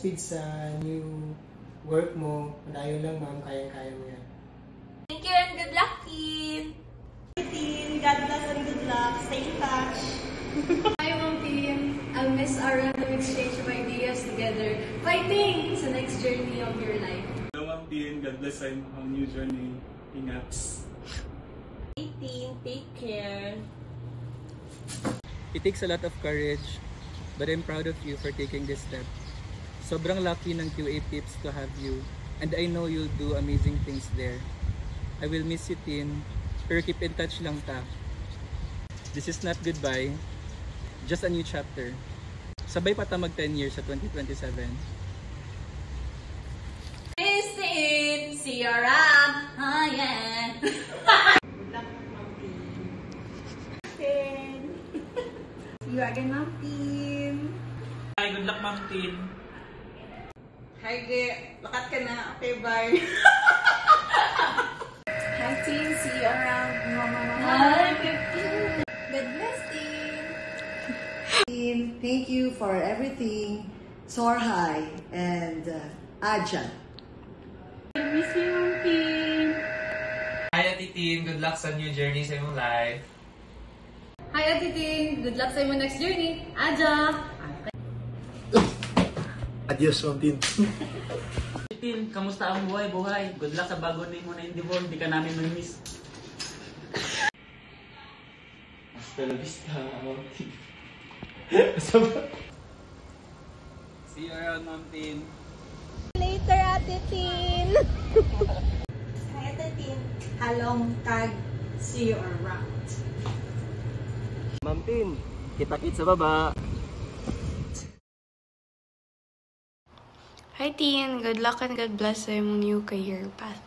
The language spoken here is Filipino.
Godspeed sa new work mo. Madayo lang, ma'am. Kayang-kaya mo yan. Thank you and good luck, Tin! Tin, God bless and good luck. Stay in touch. Hi, Ma'am Tin. I'll miss our random exchange of ideas together. Fighting sa next journey of your life. Hello, Ma'am Tin. God bless sa imong new journey. Ingat. Hey, Tin, take care! It takes a lot of courage, but I'm proud of you for taking this step. Sobrang lucky ng QA Pips to have you, and I know you'll do amazing things there. I will miss you, Tin, pero keep in touch lang ta. This is not goodbye, just a new chapter. Sabay pa ta mag 10 years sa 2027. Miss Tin! See you around! Yeah! Good luck, Ma'am Tin. Tin. See you again, Ma'am Tin. Hi, good luck, Ma'am Tin. Hi, Ge. Lakat ka na. Okay, bye. Hi, Tin. See you around. Hi, God bless, Tin. Tin, thank you for everything. Soar high and agile. Miss you, Ma'am Tin. Hi, Ate Tin. Good luck sa new journey sa iyong life. Hi, Ate Tin. Good luck sa iyong next journey. Aja! Adios, Ma'am Tin. Tin, kamusta ang buhay? Good luck sa bago name mo na endeavor. Hindi ka namin may-miss. Hasta la vista, Ma'am Tin. See you around, Ma'am Tin. Later, Ate Tin. Hi, Ate Tin. Halong tag. See you around. Ma'am Tin, kita-kits sa baba. Hi, Tin. Good luck and God bless sa iyong new career path.